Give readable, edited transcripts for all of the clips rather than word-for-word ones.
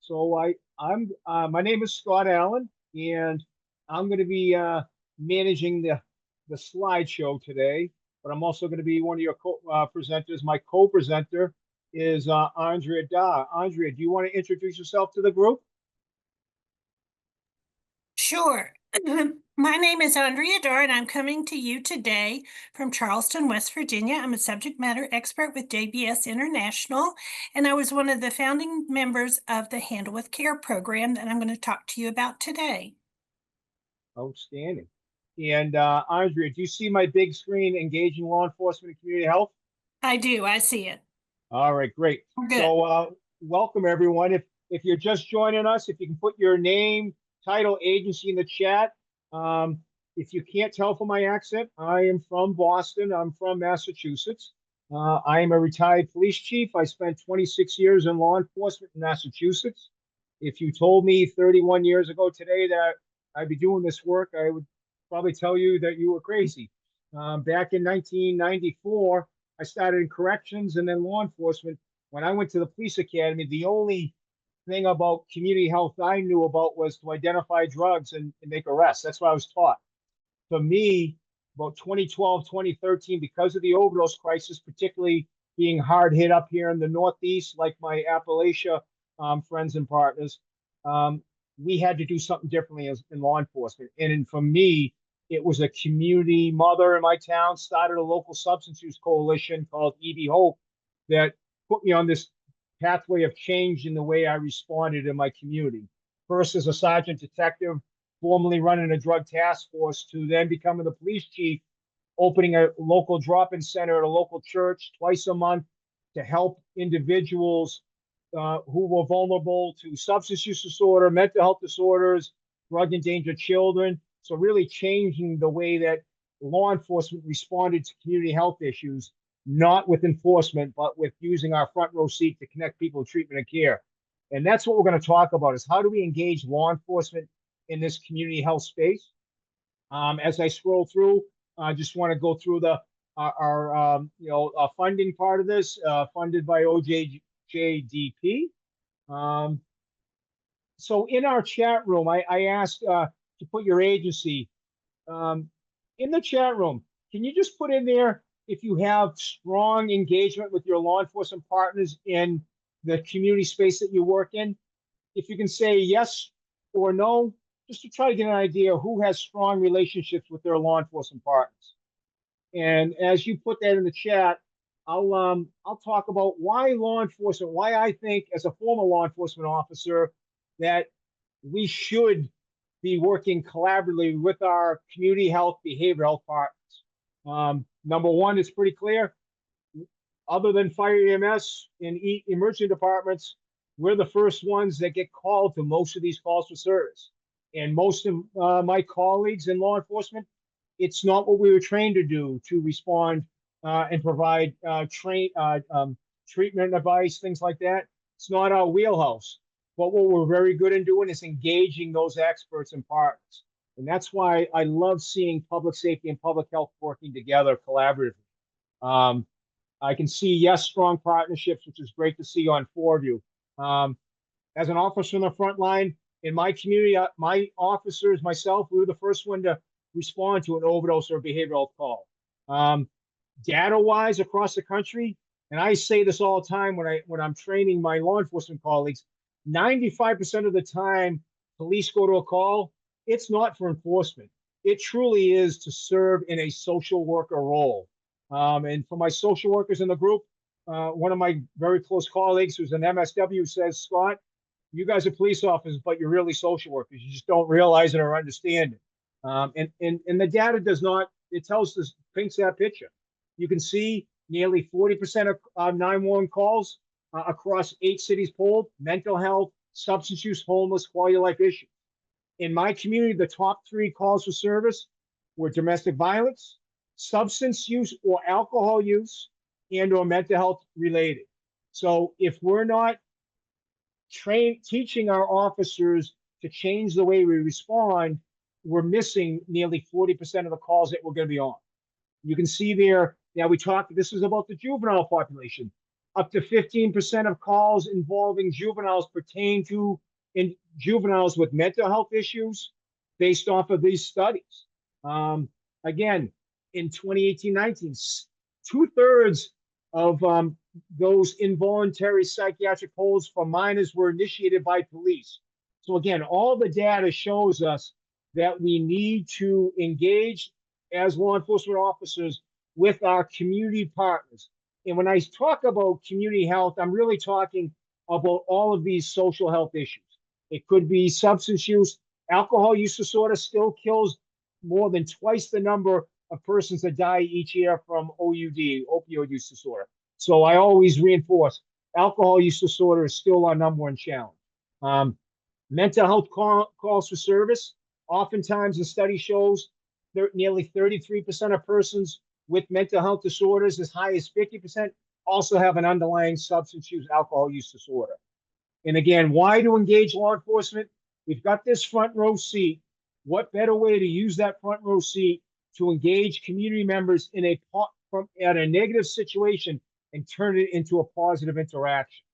My name is Scott Allen, and I'm going to be managing the slideshow today. But I'm also going to be one of your presenters. My co-presenter is Andrea Darr. Andrea, do you want to introduce yourself to the group? Sure. My name is Andrea Darr, and I'm coming to you today from Charleston, West Virginia. I'm a subject matter expert with JBS International, and I was one of the founding members of the Handle with Care program that I'm going to talk to you about today. Outstanding. And Andrea, do you see my big screen engaging law enforcement and community health? I do. I see it. All right, great. Good. So welcome everyone. If you're just joining us, if you can put your name, title, agency in the chat. If you can't tell from my accent, I am from Boston. I'm from Massachusetts. I am a retired police chief. I spent 26 years in law enforcement in Massachusetts. If you told me 31 years ago today that I'd be doing this work, I would probably tell you that you were crazy. Back in 1994, I started in corrections and then law enforcement. When I went to the police academy, the only thing about community health I knew about was to identify drugs and make arrests. That's what I was taught. For me, about 2012, 2013, because of the overdose crisis, particularly being hard hit up here in the Northeast, like my Appalachia friends and partners, we had to do something differently in law enforcement. And for me, it was a community mother in my town started a local substance use coalition called EB Hope that put me on this pathway of change in the way I responded in my community. First as a sergeant detective, formerly running a drug task force, to then becoming the police chief, opening a local drop-in center at a local church twice a month to help individuals who were vulnerable to substance use disorder, mental health disorders, drug endangered children. So really changing the way that law enforcement responded to community health issues, not with enforcement, but with using our front row seat to connect people to treatment and care. And that's what we're going to talk about, is how do we engage law enforcement in this community health space? As I scroll through, I just want to go through our funding part of this, funded by OJJDP. So in our chat room, I asked to put your agency in the chat room. Can you just put in there if you have strong engagement with your law enforcement partners in the community space that you work in? If you can say yes or no, just to try to get an idea of who has strong relationships with their law enforcement partners. And as you put that in the chat, I'll talk about why law enforcement, why I think as a former law enforcement officer that we should be working collaboratively with our community health, behavioral health partners. Number one, it's pretty clear. Other than fire EMS and emergency departments, we're the first ones that get called to most of these calls for service. And most of my colleagues in law enforcement, it's not what we were trained to do, to respond and provide treatment advice, things like that. It's not our wheelhouse. But what we're very good in doing is engaging those experts and partners. And that's why I love seeing public safety and public health working together collaboratively. I can see, yes, strong partnerships, which is great to see on 4 of you. As an officer on the front line, in my community, my officers, myself, we were the first one to respond to an overdose or behavioral call. Data-wise across the country, and I say this all the time when I'm training my law enforcement colleagues, 95% of the time police go to a call, it's not for enforcement. It truly is to serve in a social worker role. And for my social workers in the group, one of my very close colleagues who's an MSW says, Scott, you guys are police officers, but you're really social workers. You just don't realize it or understand it. And the data does not, it tells us, paints that picture. You can see nearly 40% of 911 calls across 8 cities polled, mental health, substance use, homeless, quality of life issues. In my community, the top 3 calls for service were domestic violence, substance use or alcohol use, and or mental health related. So if we're not teaching our officers to change the way we respond, we're missing nearly 40% of the calls that we're going to be on. You can see there, now we talked, this is about the juvenile population. Up to 15% of calls involving juveniles pertain to juveniles with mental health issues based off of these studies. Again, in 2018-19, 2/3 of those involuntary psychiatric holds for minors were initiated by police. So again, all the data shows us that we need to engage as law enforcement officers with our community partners. And when I talk about community health, I'm really talking about all of these social health issues. It could be substance use. Alcohol use disorder still kills more than twice the number of persons that die each year from OUD, opioid use disorder. So I always reinforce alcohol use disorder is still our number one challenge. Mental health calls for service. Oftentimes, the study shows that nearly 33% of persons with mental health disorders, as high as 50%, also have an underlying substance use, alcohol use disorder. And again, why to engage law enforcement? We've got this front row seat. What better way to use that front row seat to engage community members in at a negative situation and turn it into a positive interaction?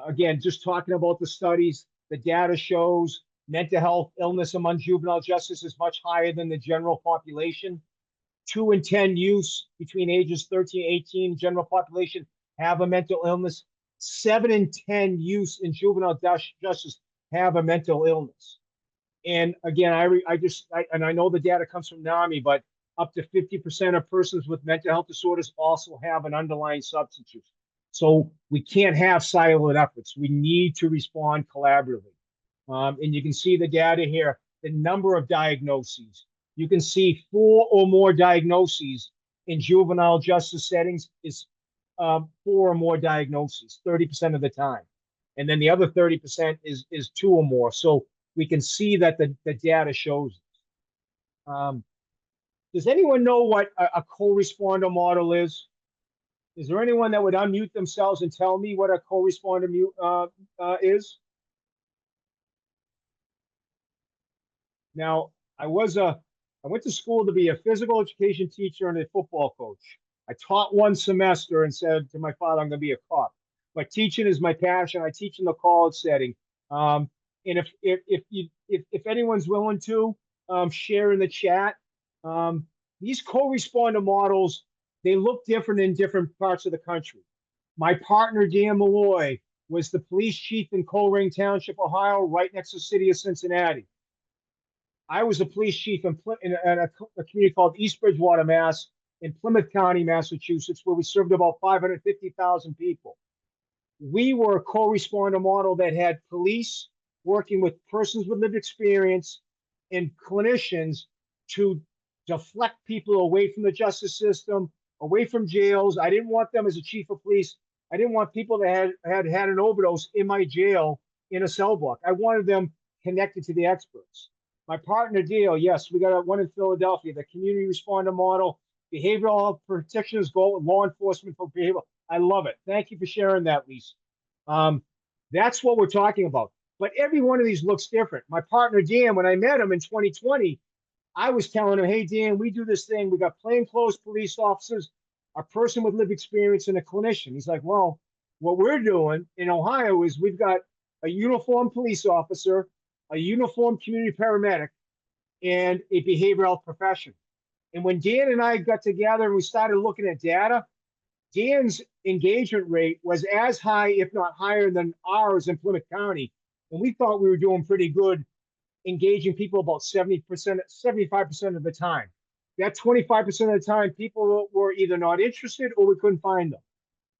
Again, just talking about the studies, the data shows mental health illness among juvenile justice is much higher than the general population. 2 in 10 youths between ages 13 and 18, general population, have a mental illness. 7 in 10 youths in juvenile justice have a mental illness. And again, I know the data comes from NAMI, but up to 50% of persons with mental health disorders also have an underlying substance use. So we can't have siloed efforts. We need to respond collaboratively. And you can see the data here, the number of diagnoses. You can see 4 or more diagnoses in juvenile justice settings is 4 or more diagnoses, 30% of the time. And then the other 30% is 2 or more. So we can see that the data shows this. Does anyone know what a co-responder model is? Is there anyone that would unmute themselves and tell me what a co-responder is? Now, I went to school to be a physical education teacher and a football coach. I taught one semester and said to my father, I'm going to be a cop. But teaching is my passion. I teach in the college setting. And if anyone's willing to share in the chat, these co-responder models, they look different in different parts of the country. My partner, Dan Malloy, was the police chief in Coleraine Township, Ohio, right next to the city of Cincinnati. I was a police chief in a community called East Bridgewater, Mass, in Plymouth County, Massachusetts, where we served about 550,000 people. We were a co-responder model that had police working with persons with lived experience and clinicians to deflect people away from the justice system, away from jails. I didn't want them as a chief of police. I didn't want people that had an overdose in my jail in a cell block. I wanted them connected to the experts. My partner, Dale, yes, we got one in Philadelphia, the community responder model. Behavioral health protections go with law enforcement for behavioral. I love it. Thank you for sharing that, Lisa. That's what we're talking about. But every one of these looks different. My partner, Dan, when I met him in 2020, I was telling him, hey, Dan, we do this thing. We got plainclothes police officers, a person with lived experience, and a clinician. He's like, well, what we're doing in Ohio is we've got a uniformed police officer, a uniformed community paramedic, and a behavioral health professional. And when Dan and I got together and we started looking at data, Dan's engagement rate was as high, if not higher, than ours in Plymouth County. And we thought we were doing pretty good, engaging people about 70%, 75% of the time. That 25% of the time, people were either not interested or we couldn't find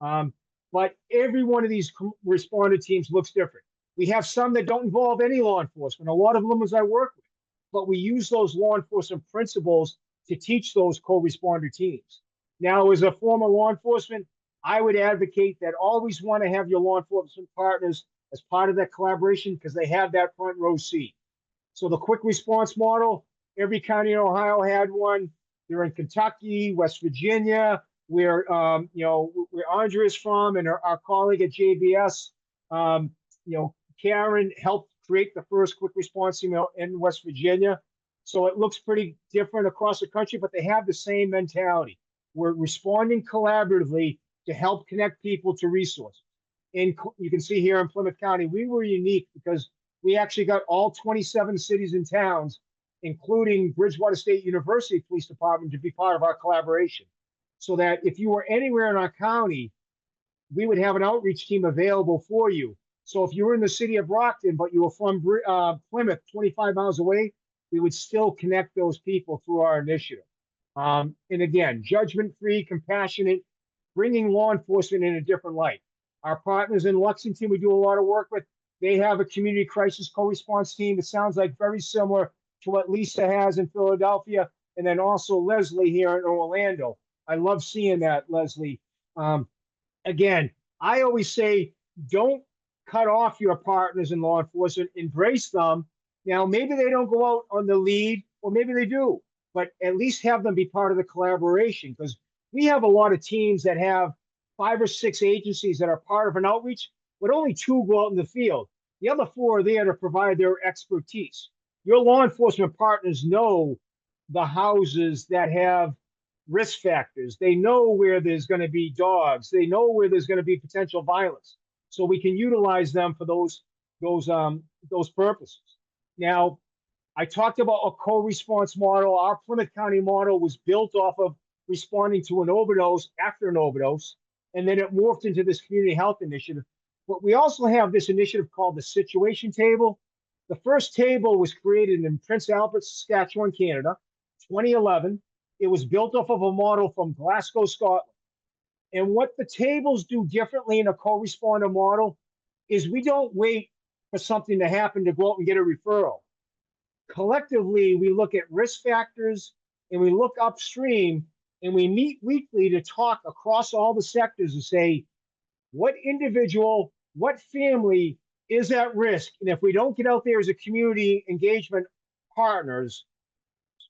them. But every one of these responder teams looks different. We have some that don't involve any law enforcement. A lot of them as I work with. But we use those law enforcement principles to teach those co-responder teams. Now, as a former law enforcement, I would advocate that always want to have your law enforcement partners as part of that collaboration because they have that front row seat. So the quick response model, every county in Ohio had one. They're in Kentucky, West Virginia, where Andrea is from, and our colleague at JBS, Karen helped create the first quick response team in West Virginia. So it looks pretty different across the country, but they have the same mentality. we're responding collaboratively to help connect people to resources. And you can see here in Plymouth County, we were unique because we actually got all 27 cities and towns, including Bridgewater State University Police Department, to be part of our collaboration. So that if you were anywhere in our county, we would have an outreach team available for you. So if you were in the city of Brockton, but you were from Plymouth, 25 miles away, we would still connect those people through our initiative. And again, judgment-free, compassionate, bringing law enforcement in a different light. Our partners in Lexington, we do a lot of work with. They have a community crisis co-response team. It sounds like very similar to what Lisa has in Philadelphia, and then also Leslie here in Orlando. I love seeing that, Leslie. Again, I always say, don't cut off your partners in law enforcement, embrace them. Now, maybe they don't go out on the lead, or maybe they do, but at least have them be part of the collaboration, because we have a lot of teams that have 5 or 6 agencies that are part of an outreach, but only 2 go out in the field. The other 4 are there to provide their expertise. Your law enforcement partners know the houses that have risk factors. They know where there's going to be dogs. They know where there's going to be potential violence. So we can utilize them for those purposes. Now, I talked about a co-response model. Our Plymouth County model was built off of responding to an overdose after an overdose, and then it morphed into this community health initiative. But we also have this initiative called the Situation Table. The first table was created in Prince Albert, Saskatchewan, Canada, 2011. It was built off of a model from Glasgow, Scotland. And what the tables do differently in a co-responder model is we don't wait for something to happen to go out and get a referral. Collectively, we look at risk factors and we look upstream, and we meet weekly to talk across all the sectors and say, what individual, what family is at risk? And if we don't get out there as a community engagement partners,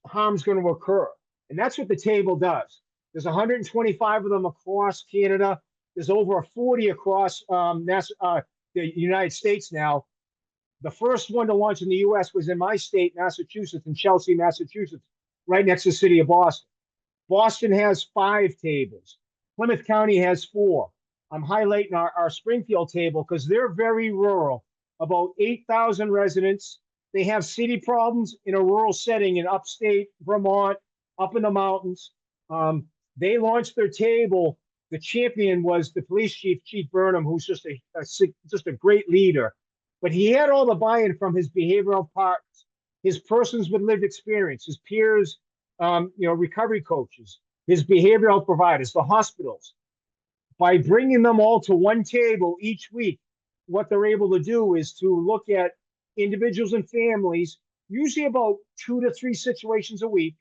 harm's going to occur. And that's what the table does. There's 125 of them across Canada. There's over 40 across the United States now. The first one to launch in the U.S. was in my state, Massachusetts, in Chelsea, Massachusetts, right next to the city of Boston. Boston has 5 tables. Plymouth County has 4. I'm highlighting our Springfield table because they're very rural, about 8,000 residents. They have city problems in a rural setting in upstate Vermont, up in the mountains. They launched their table. The champion was the police chief, Chief Burnham, who's just a great leader. But he had all the buy-in from his behavioral partners, his persons with lived experience, his peers, recovery coaches, his behavioral providers, the hospitals. By bringing them all to one table each week, what they're able to do is to look at individuals and families, usually about 2 to 3 situations a week,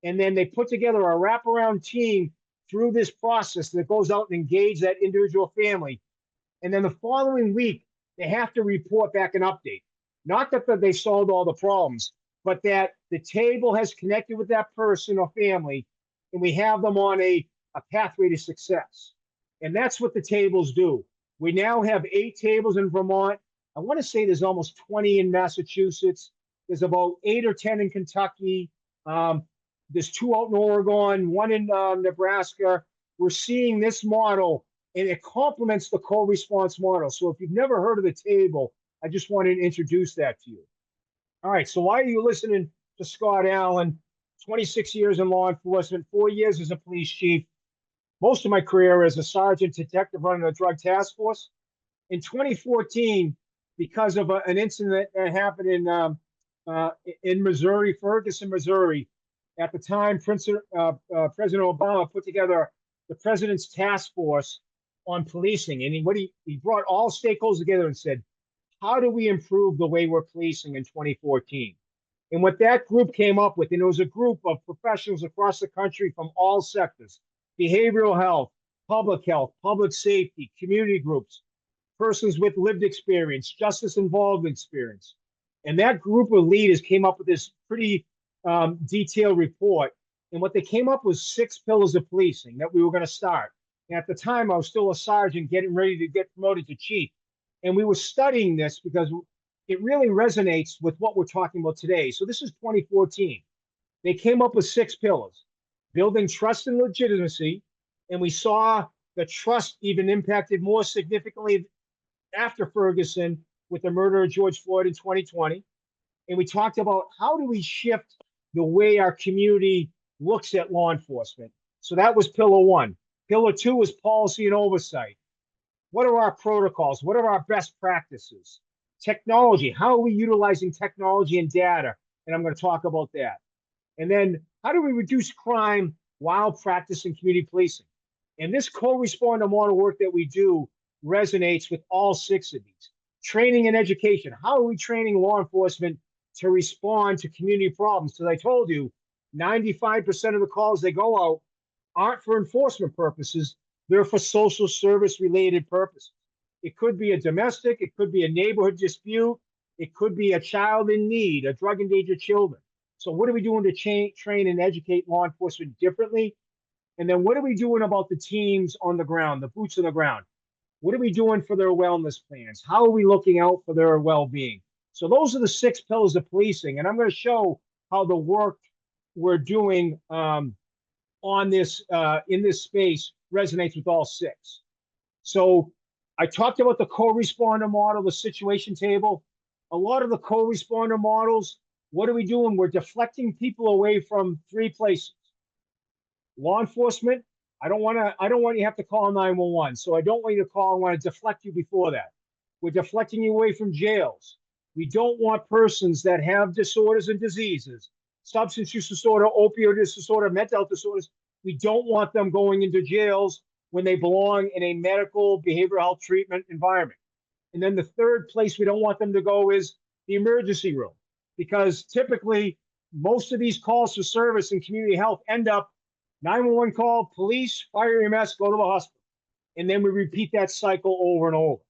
and then they put together a wraparound team through this process that goes out and engage that individual family. And then the following week, they have to report back an update. Not that they solved all the problems, but that the table has connected with that person or family, and we have them on a pathway to success. And that's what the tables do. We now have 8 tables in Vermont. I want to say there's almost 20 in Massachusetts. There's about 8 or 10 in Kentucky. There's 2 out in Oregon, 1 in Nebraska. We're seeing this model, and it complements the co-response model. So if you've never heard of the table, I just wanted to introduce that to you. All right, so why are you listening to Scott Allen? 26 years in law enforcement, 4 years as a police chief, most of my career as a sergeant detective running a drug task force. In 2014, because of an incident that happened in Missouri, Ferguson, Missouri, at the time, President Obama put together the president's task force on policing. And he brought all stakeholders together and said, how do we improve the way we're policing in 2014? And what that group came up with, and it was a group of professionals across the country from all sectors, behavioral health, public safety, community groups, persons with lived experience, justice involved experience. And that group of leaders came up with this pretty detailed report. And what they came up with 6 pillars of policing that we were going to start. And at the time, I was still a sergeant getting ready to get promoted to chief. And we were studying this because it really resonates with what we're talking about today. So this is 2014. They came up with 6 pillars. building trust and legitimacy. And we saw the trust even impacted more significantly after Ferguson with the murder of George Floyd in 2020. And we talked about how do we shift the way our community looks at law enforcement. So that was pillar one. Pillar two was policy and oversight. What are our protocols? What are our best practices? Technology. How are we utilizing technology and data? And I'm going to talk about that. And then how do we reduce crime while practicing community policing? And this co-responder model work that we do resonates with all six of these. Training and education. How are we training law enforcement to respond to community problems? So I told you, 95% of the calls that go out aren't for enforcement purposes. They're for social service related purposes. It could be a domestic, it could be a neighborhood dispute, it could be a child in need, a drug endangered children. So what are we doing to train and educate law enforcement differently? And then what are we doing about the teams on the ground, the boots on the ground? What are we doing for their wellness plans? How are we looking out for their well-being? So those are the 6 pillars of policing. And I'm going to show how the work we're doing on this in this space resonates with all 6. So I talked about the co-responder model, the situation table. A lot of the co-responder models, what are we doing? We're deflecting people away from 3 places. Law enforcement, I don't want you to have to call 911. So I don't want you to call. I want to deflect you before that. We're deflecting you away from jails. We don't want persons that have disorders and diseases, substance use disorder, opioid disorder, mental health disorders. We don't want them going into jails when they belong in a medical behavioral health treatment environment. And then the third place we don't want them to go is the emergency room, because typically most of these calls for service and community health end up 911 call, police, fire EMS, go to the hospital. And then we repeat that cycle over and over.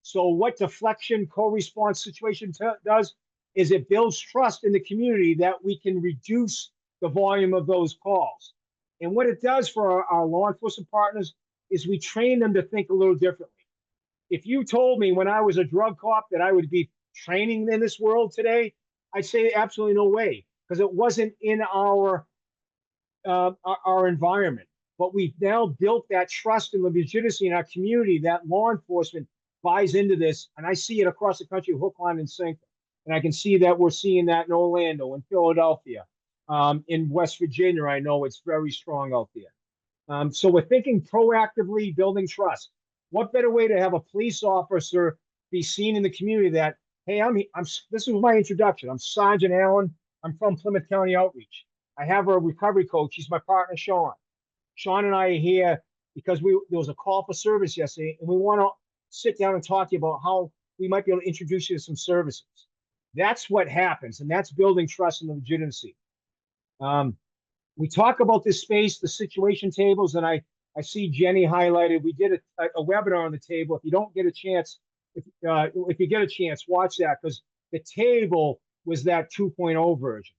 So what deflection co-response situation does is it builds trust in the community that we can reduce the volume of those calls. And what it does for our law enforcement partners is we train them to think a little differently. If you told me when I was a drug cop that I would be training in this world today, I'd say absolutely no way, because it wasn't in our environment. But we've now built that trust and legitimacy in our community that law enforcement buys into this. And I see it across the country, hook, line, and sinker. And I can see that we're seeing that in Orlando, in Philadelphia, in West Virginia. I know it's very strong out there. So we're thinking proactively, building trust. What better way to have a police officer be seen in the community that, hey, this is my introduction. I'm Sergeant Allen. I'm from Plymouth County Outreach. I have a recovery coach. He's my partner, Sean. Sean and I are here because there was a call for service yesterday, and we want to sit down and talk to you about how we might be able to introduce you to some services. That's what happens, and that's building trust and legitimacy. We talk about this space, the situation tables, and I see Jenny highlighted. We did a webinar on the table. If you don't get a chance, if you get a chance, watch that, because the table was that 2.0 version.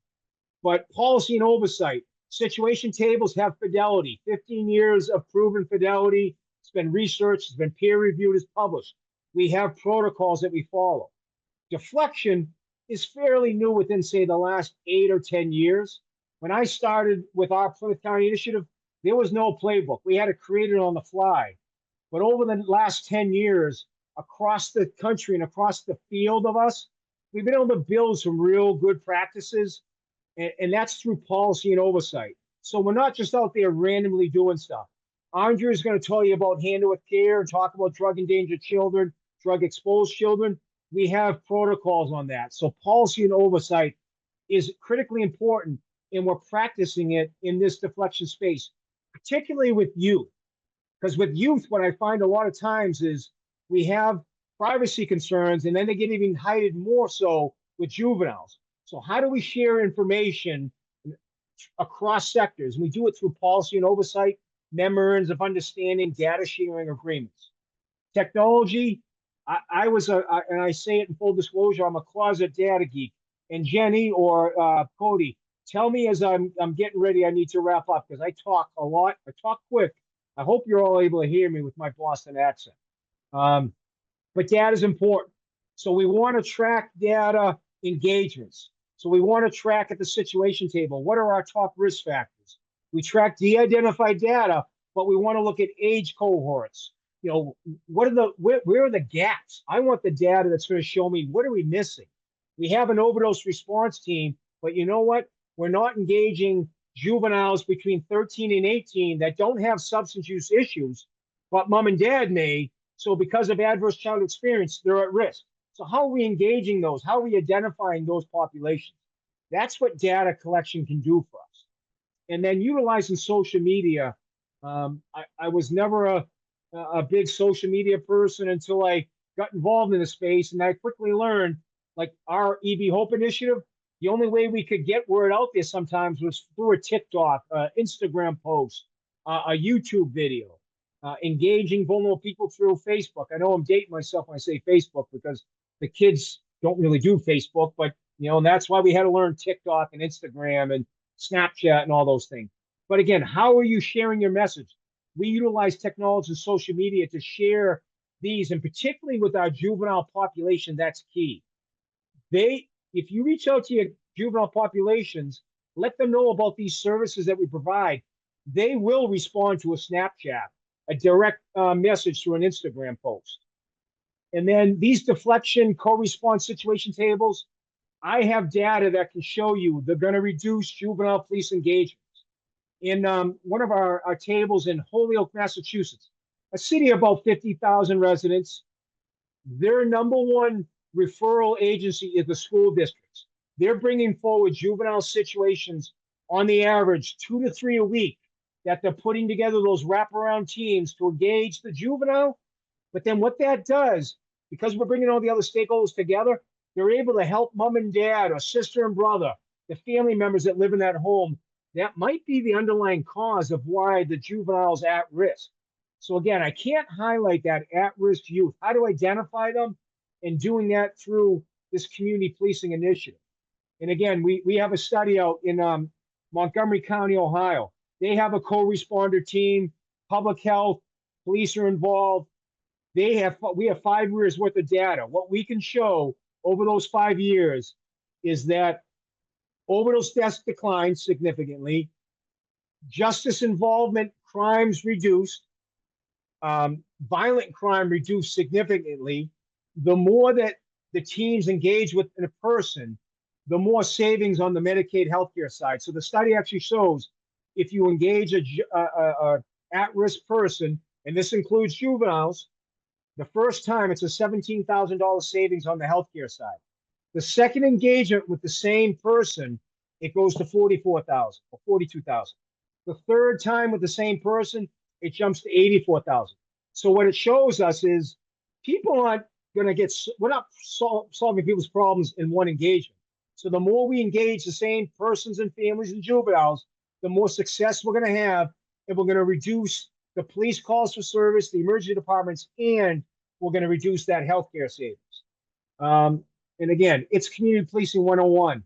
But policy and oversight, situation tables have fidelity, 15 years of proven fidelity. It's been researched, it's been peer reviewed, it's published. We have protocols that we follow. Deflection is fairly new within, say, the last 8 or 10 years. When I started with our Plymouth County initiative, there was no playbook. We had to create it on the fly. But over the last 10 years, across the country and across the field of us, we've been able to build some real good practices, and that's through policy and oversight. So we're not just out there randomly doing stuff. Andrea is going to tell you about handle with care and talk about drug endangered children, drug exposed children. We have protocols on that. So policy and oversight is critically important, and we're practicing it in this deflection space, particularly with youth. Because with youth, what I find a lot of times is we have privacy concerns, and then they get even heightened more so with juveniles. So how do we share information across sectors? And we do it through policy and oversight, memorandums of understanding, data sharing agreements. Technology, and I say it in full disclosure, I'm a closet data geek. And Jenny or Cody, tell me as I'm getting ready, I need to wrap up, because I talk a lot. I talk quick. I hope you're all able to hear me with my Boston accent. But data is important. So we want to track data engagements. So we want to track at the situation table. What are our top risk factors? We track de-identified data, but we want to look at age cohorts. You know, where are the gaps? I want the data that's going to show me what are we missing. We have an overdose response team, but you know what? We're not engaging juveniles between 13 and 18 that don't have substance use issues, but mom and dad may. So because of adverse child experience, they're at risk. So how are we engaging those? How are we identifying those populations? That's what data collection can do for us. And then utilizing social media. I was never a big social media person until I got involved in the space, and I quickly learned, like our EB Hope initiative, the only way we could get word out there sometimes was through a TikTok, Instagram post, a YouTube video, engaging vulnerable people through Facebook. I know I'm dating myself when I say Facebook because the kids don't really do Facebook, but and that's why we had to learn TikTok and Instagram and Snapchat and all those things. But again, how are you sharing your message? We utilize technology and social media to share these, and particularly with our juvenile population, that's key. If you reach out to your juvenile populations, let them know about these services that we provide, they will respond to a Snapchat, a direct message through an Instagram post. And then these deflection co-response situation tables, I have data that can show you they're going to reduce juvenile police engagements. In one of our tables in Holyoke, Massachusetts, a city of about 50,000 residents, their number one referral agency is the school districts. They're bringing forward juvenile situations on the average 2 to 3 a week that they're putting together those wraparound teams to engage the juvenile. But then what that does, because we're bringing all the other stakeholders together, they're able to help mom and dad or sister and brother, the family members that live in that home. That might be the underlying cause of why the juvenile's at risk. So again, I can't highlight that at-risk youth. How to identify them, and doing that through this community policing initiative. And again, we have a study out in Montgomery County, Ohio. They have a co-responder team, public health, police are involved. We have 5 years worth of data. What we can show over those 5 years is that overdose deaths declined significantly, justice involvement crimes reduced, violent crime reduced significantly. The more that the teams engage with a person, the more savings on the Medicaid healthcare side. So the study actually shows if you engage a at-risk person, and this includes juveniles, the first time it's a $17,000 savings on the healthcare side. The second engagement with the same person, it goes to $44,000 or $42,000. The third time with the same person, it jumps to $84,000. So what it shows us is people aren't going to we're not solving people's problems in one engagement. So the more we engage the same persons and families and juveniles, the more success we're going to have, and we're going to reduce the police calls for service, the emergency departments, and we're going to reduce that healthcare savings. And again, it's community policing 101.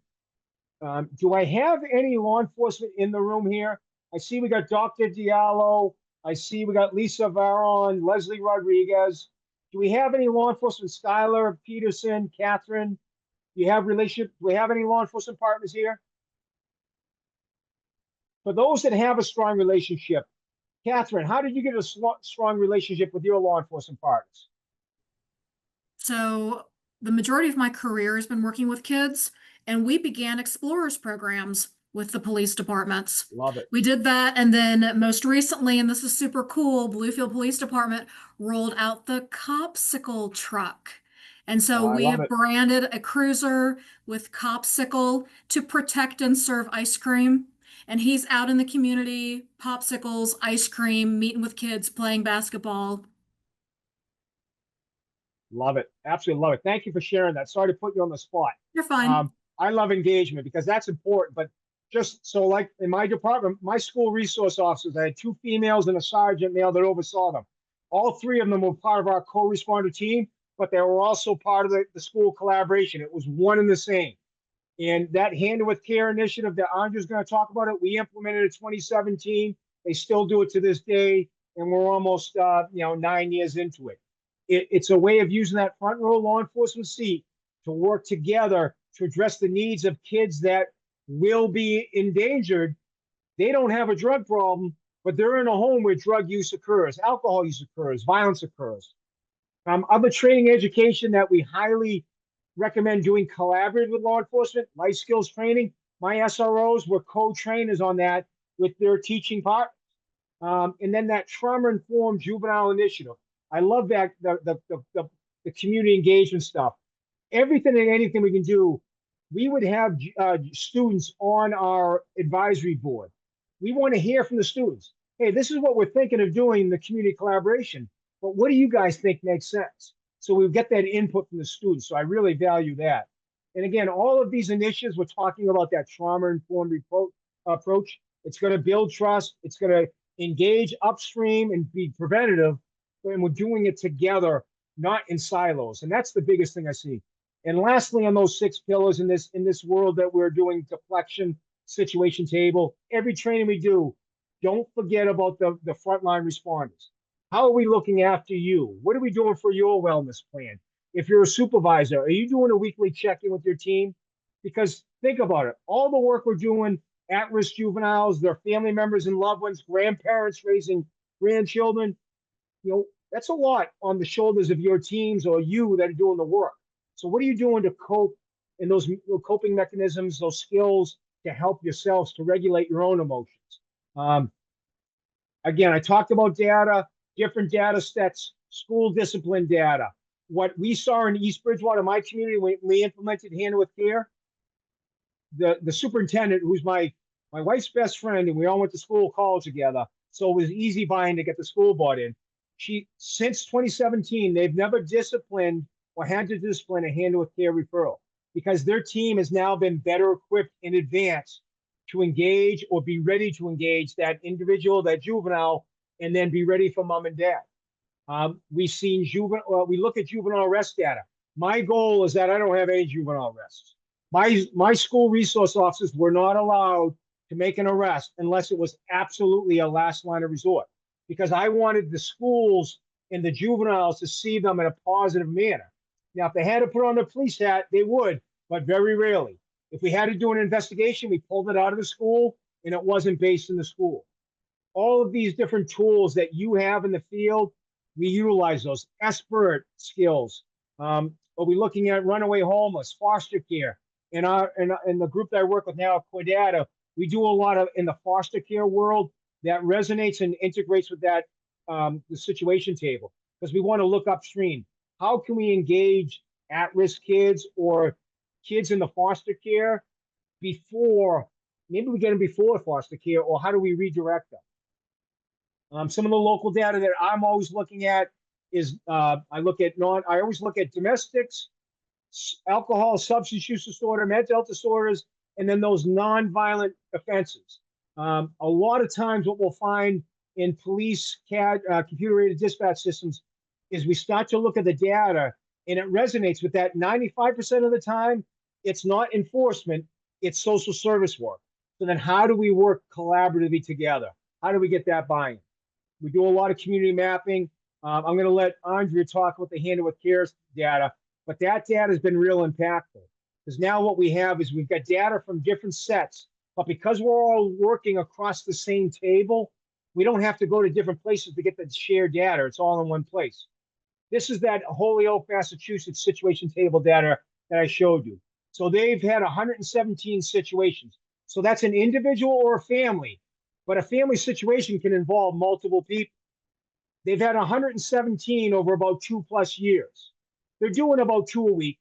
Do I have any law enforcement in the room here? I see we got Dr. Diallo. I see we got Lisa Varon, Leslie Rodriguez. Do we have any law enforcement? Skylar, Peterson, Catherine? Do we have any law enforcement partners here? For those that have a strong relationship, Catherine, how did you get a strong relationship with your law enforcement partners? So the majority of my career has been working with kids, and we began explorers programs with the police departments. Love it. We did that, and then most recently, and this is super cool, Bluefield Police Department rolled out the Copsicle truck. And so we have branded a cruiser with Copsicle to protect and serve ice cream. And he's out in the community, popsicles, ice cream, meeting with kids, playing basketball. Love it. Absolutely love it. Thank you for sharing that. Sorry to put you on the spot. You're fine. I love engagement because that's important. But just so, like in my department, my school resource officers, I had 2 females and a sergeant male that oversaw them. All 3 of them were part of our co-responder team, but they were also part of the school collaboration. It was one and the same. And that Handle with Care initiative that Andrea's going to talk about, it we implemented in 2017. They still do it to this day, and we're almost 9 years into it. It's a way of using that front row law enforcement seat to work together to address the needs of kids that will be endangered They don't have a drug problem, but they're in a home where drug use occurs, alcohol use occurs, violence occurs. Other training education that we highly recommend doing collaborative with law enforcement, life skills training. My SROs were co-trainers on that with their teaching partners. And then that trauma-informed juvenile initiative. I love that, the community engagement stuff. Everything and anything we can do, we would have students on our advisory board. We want to hear from the students. Hey, this is what we're thinking of doing in the community collaboration, but what do you guys think makes sense? So we get that input from the students. So I really value that. And again, all of these initiatives, we're talking about that trauma-informed approach. It's going to build trust. It's going to engage upstream and be preventative. And we're doing it together, not in silos. And that's the biggest thing I see. And lastly, on those 6 pillars in this world that we're doing, deflection, situation table, every training we do, don't forget about the frontline responders. How are we looking after you? What are we doing for your wellness plan? If you're a supervisor, are you doing a weekly check-in with your team? Because think about it, all the work we're doing, at-risk juveniles, their family members and loved ones, grandparents raising grandchildren, that's a lot on the shoulders of your teams or you that are doing the work. So what are you doing to cope in those coping mechanisms, those skills to help yourselves to regulate your own emotions? Again, I talked about data, different data sets, school discipline data. What we saw in East Bridgewater, my community, when we implemented Hand with Care, the superintendent, who's my wife's best friend, and we all went to school, college together, so it was easy buying to get the school bought in. Since 2017, they've never disciplined or had to discipline a Hand with Care referral because their team has now been better equipped in advance to engage or be ready to engage that individual, that juvenile, and then be ready for mom and dad. We've seen we look at juvenile arrest data. My goal is that I don't have any juvenile arrests. My school resource officers were not allowed to make an arrest unless it was absolutely a last line of resort, because I wanted the schools and the juveniles to see them in a positive manner. Now, if they had to put on the police hat, they would, but very rarely. If we had to do an investigation, we pulled it out of the school and it wasn't based in the school. All of these different tools that you have in the field, we utilize those expert skills. Are we looking at runaway homeless, foster care? In the group that I work with now, Cordata, we do a lot of in the foster care world that resonates and integrates with that the situation table, because we want to look upstream. How can we engage at-risk kids or kids in the foster care before, maybe we get them before foster care, or how do we redirect them? Some of the local data that I'm always looking at is I always look at domestics, alcohol, substance use disorder, mental health disorders, and then those non-violent offenses. A lot of times what we'll find in police computer-aided dispatch systems is we start to look at the data and it resonates with that. 95% of the time, it's not enforcement, it's social service work. So then how do we work collaboratively together? How do we get that buy-in? We do a lot of community mapping. I'm going to let Andrea talk about the Hand with Care data, but that data has been real impactful, because now what we have is we've got data from different sets, but because we're all working across the same table, we don't have to go to different places to get the shared data. It's all in one place. This is that Holyoke, Massachusetts situation table data that I showed you. So they've had 117 situations. So that's an individual or a family, but a family situation can involve multiple people. They've had 117 over about 2+ years. They're doing about 2 a week.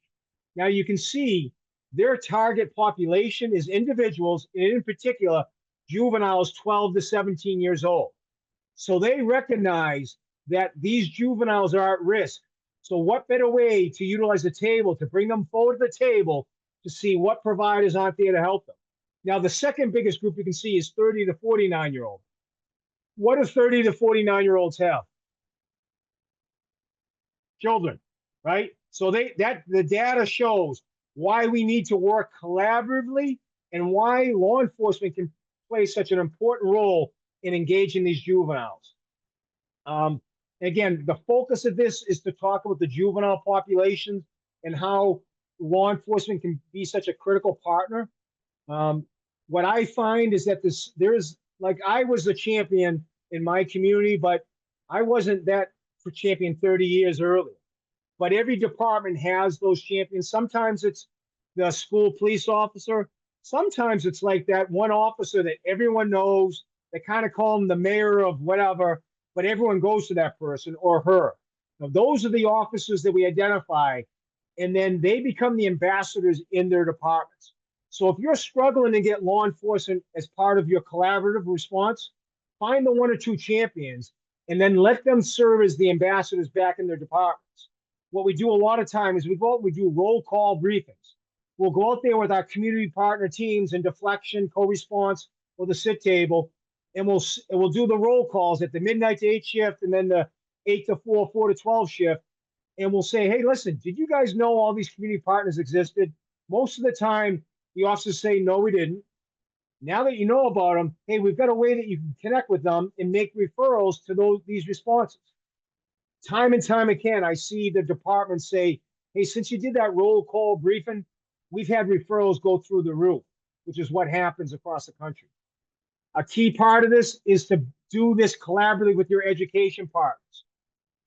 Now you can see their target population is individuals, and in particular, juveniles 12 to 17 years old. So they recognize that these juveniles are at risk. So what better way to utilize the table, to bring them forward to the table to see what providers aren't there to help them. Now, the second biggest group you can see is 30 to 49-year-old. What do 30 to 49-year-olds have? Children, right? So the data shows why we need to work collaboratively and why law enforcement can play such an important role in engaging these juveniles. Again, the focus of this is to talk about the juvenile population and how law enforcement can be such a critical partner. What I find is that there is like I was the champion in my community, but I wasn't that champion 30 years earlier. But every department has those champions. Sometimes it's the school police officer. Sometimes it's like that one officer that everyone knows. They kind of call him the mayor of whatever, but everyone goes to that person or her. Now, those are the officers that we identify, and then they become the ambassadors in their departments. So if you're struggling to get law enforcement as part of your collaborative response, find the one or two champions and then let them serve as the ambassadors back in their departments. What we do a lot of times is we go out, we do roll call briefings. We'll go out there with our community partner teams and deflection, co-response, or the sit table, and we'll do the roll calls at the midnight to 8 shift and then the 8 to 4, 4 to 12 shift. And we'll say, hey, listen, did you guys know all these community partners existed? Most of the time, the officers say, no, we didn't. Now that you know about them, hey, we've got a way that you can connect with them and make referrals to these responses. Time and time again, I see the department say, hey, since you did that roll call briefing, we've had referrals go through the roof, which is what happens across the country. A key part of this is to do this collaboratively with your education partners.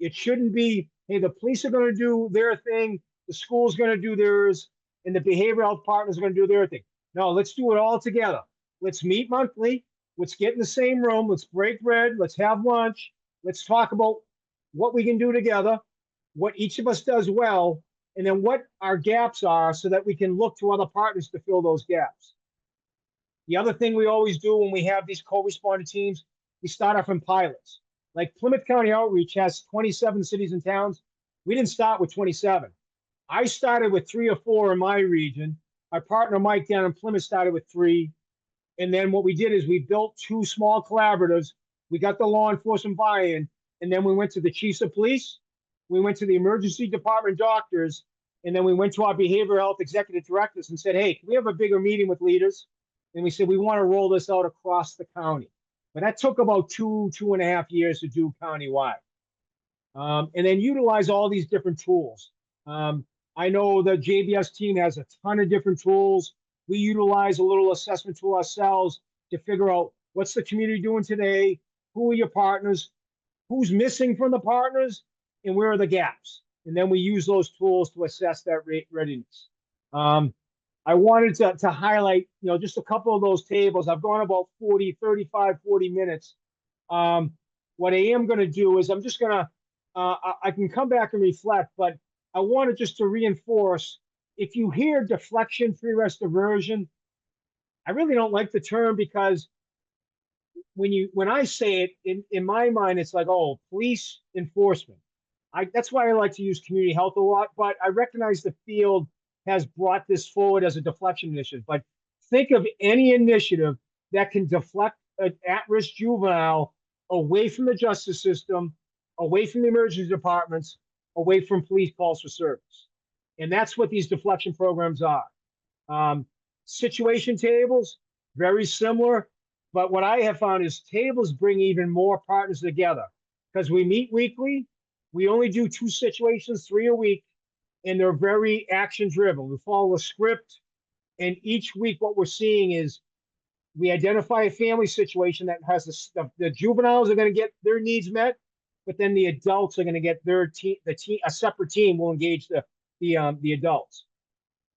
It shouldn't be, hey, the police are going to do their thing, the school's going to do theirs, and the behavioral health partners are going to do their thing. No, let's do it all together. Let's meet monthly. Let's get in the same room. Let's break bread. Let's have lunch. Let's talk about what we can do together, what each of us does well, and then what our gaps are so that we can look to other partners to fill those gaps. The other thing we always do when we have these co-responder teams, we start off in pilots. Like Plymouth County Outreach has 27 cities and towns. We didn't start with 27. I started with 3 or 4 in my region. My partner Mike down in Plymouth started with 3. And then what we did is we built 2 small collaboratives. We got the law enforcement buy-in. And then we went to the chiefs of police. We went to the emergency department doctors. And then we went to our behavioral health executive directors and said, hey, can we have a bigger meeting with leaders? And we said, we want to roll this out across the county. But that took about 2.5 years to do countywide. And then utilize all these different tools. I know the JBS team has a ton of different tools. We utilize a little assessment tool ourselves to figure out what's the community doing today, who are your partners, who's missing from the partners, and where are the gaps. And then we use those tools to assess that readiness. I wanted to highlight, just a couple of those tables. I've gone about 35, 40 minutes. What I am going to do is I'm just going to, I can come back and reflect, but I wanted just to reinforce, if you hear deflection, free rest diversion, I really don't like the term because when I say it, in my mind, it's like, oh, police enforcement. That's why I like to use community health a lot, but I recognize the field has brought this forward as a deflection initiative. But think of any initiative that can deflect an at-risk juvenile away from the justice system, away from the emergency departments, away from police calls for service. And that's what these deflection programs are. Situation tables, very similar. But what I have found is tables bring even more partners together because we meet weekly. We only do 2 situations, 3 a week, and they're very action driven. We follow a script, and each week what we're seeing is we identify a family situation that has the juveniles are going to get their needs met, but then the adults are going to get their team. A separate team will engage the adults,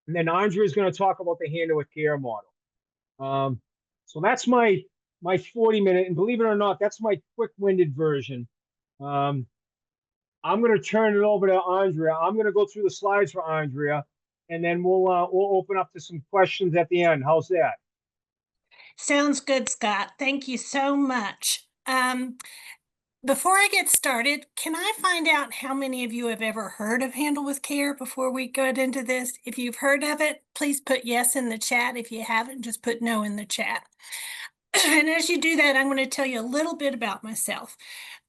and then Andrea is going to talk about the handle with care model. So that's my 40-minute, and believe it or not, that's my quick-winded version. I'm going to turn it over to Andrea. I'm going to go through the slides for Andrea, and then we'll open up to some questions at the end. How's that? Sounds good, Scott. Thank you so much. Before I get started, can I find out how many of you have ever heard of Handle with Care before we go into this? If you've heard of it, please put yes in the chat. If you haven't, just put no in the chat. And as you do that, I'm going to tell you a little bit about myself.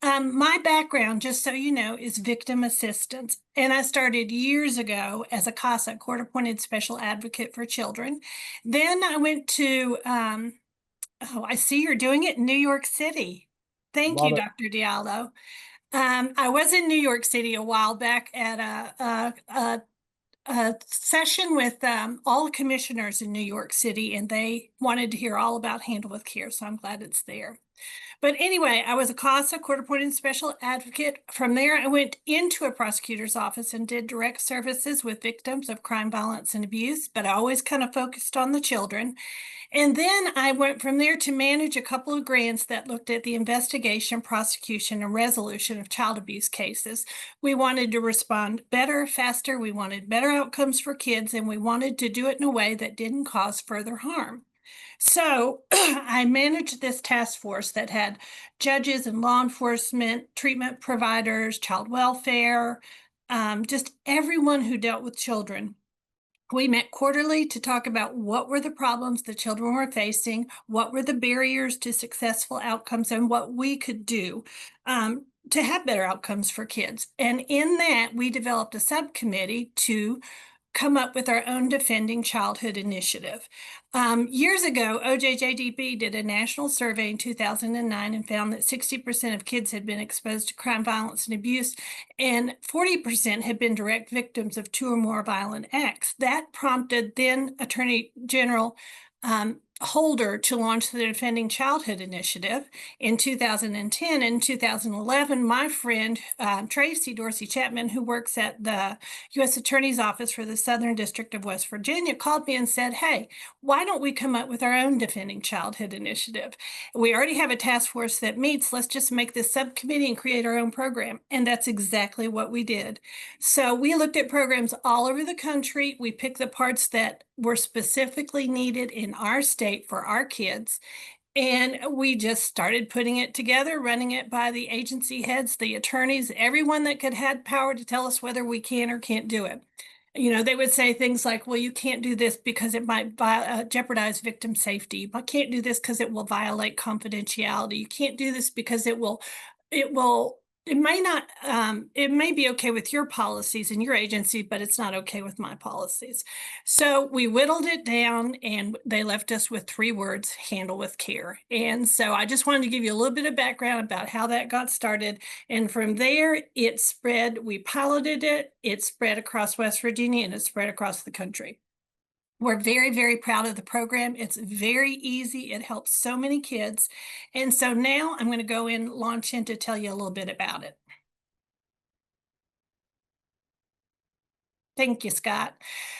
My background, just so you know, is victim assistance. And I started years ago as a CASA, Court-Appointed Special Advocate for Children. Then I went to, I see you're doing it in New York City. Thank you, Dr. Diallo. I was in New York City a while back at a session with all the commissioners in New York City, and they wanted to hear all about Handle with Care, so I'm glad it's there. But anyway, I was a CASA, court-appointed special advocate. From there, I went into a prosecutor's office and did direct services with victims of crime, violence, and abuse, but I always kind of focused on the children. And then I went from there to manage a couple of grants that looked at the investigation, prosecution, and resolution of child abuse cases. We wanted to respond better, faster. We wanted better outcomes for kids, and we wanted to do it in a way that didn't cause further harm. So I managed this task force that had judges and law enforcement, treatment providers, child welfare, just everyone who dealt with children. We met quarterly to talk about what were the problems the children were facing, what were the barriers to successful outcomes, and what we could do to have better outcomes for kids. And in that, we developed a subcommittee to come up with our own Defending Childhood initiative. Years ago, OJJDP did a national survey in 2009 and found that 60% of kids had been exposed to crime, violence, and abuse, and 40% had been direct victims of 2 or more violent acts. That prompted then Attorney General Holder to launch the Defending Childhood initiative in 2010. In 2011, my friend Tracy Dorsey Chapman, who works at the U.S. Attorney's Office for the Southern District of West Virginia, called me and said, hey, why don't we come up with our own Defending Childhood initiative? We already have a task force that meets. Let's just make this subcommittee and create our own program. And that's exactly what we did. So we looked at programs all over the country. We picked the parts that were specifically needed in our state for our kids. And we just started putting it together, running it by the agency heads, the attorneys, everyone that could have power to tell us whether we can or can't do it. You know, they would say things like, well, you can't do this because it might jeopardize victim safety. You can't do this because it will violate confidentiality. You can't do this because it may not, it may be okay with your policies and your agency, but it's not okay with my policies. So we whittled it down and they left us with 3 words: handle with care. And so I just wanted to give you a little bit of background about how that got started. And from there, it spread. We piloted it, it spread across West Virginia, and it spread across the country. We're very, very proud of the program. It's very easy. It helps so many kids. And so now I'm going to go in, launch in to tell you a little bit about it. Thank you, Scott.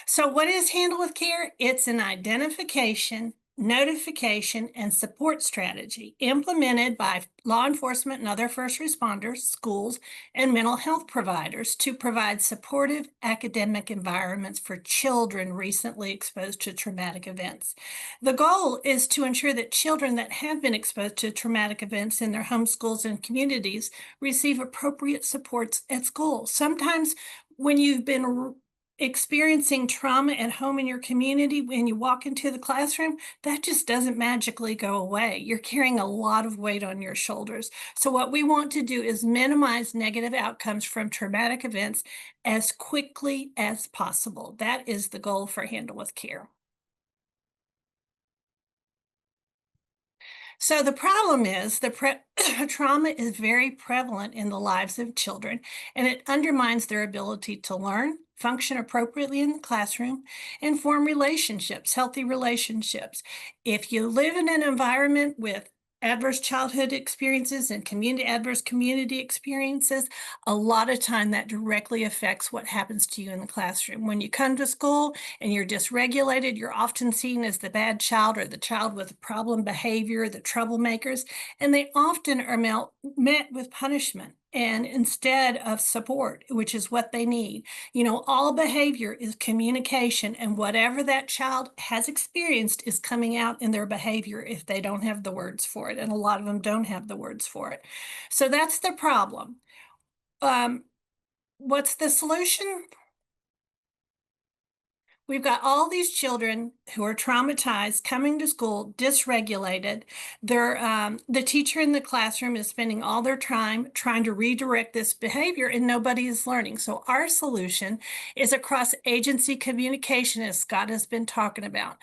So what is Handle with Care? It's an identification, notification, and support strategy implemented by law enforcement and other first responders, schools, and mental health providers to provide supportive academic environments for children recently exposed to traumatic events. The goal is to ensure that children that have been exposed to traumatic events in their home schools and communities receive appropriate supports at school. Sometimes when you've been experiencing trauma at home in your community, when you walk into the classroom, that just doesn't magically go away. You're carrying a lot of weight on your shoulders. So what we want to do is minimize negative outcomes from traumatic events as quickly as possible. That is the goal for Handle with Care. So the problem is the trauma is very prevalent in the lives of children, and it undermines their ability to learn, function appropriately in the classroom, and form relationships, healthy relationships. If you live in an environment with adverse childhood experiences and adverse community experiences, a lot of time that directly affects what happens to you in the classroom. When you come to school and you're dysregulated, you're often seen as the bad child or the child with problem behavior, the troublemakers, and they often are met with punishment and instead of support, which is what they need. You know, all behavior is communication, and whatever that child has experienced is coming out in their behavior if they don't have the words for it, and a lot of them don't have the words for it. So that's the problem. What's the solution? We've got all these children who are traumatized, coming to school, dysregulated. The teacher in the classroom is spending all their time trying to redirect this behavior, and nobody is learning. So our solution is across agency communication, as Scott has been talking about.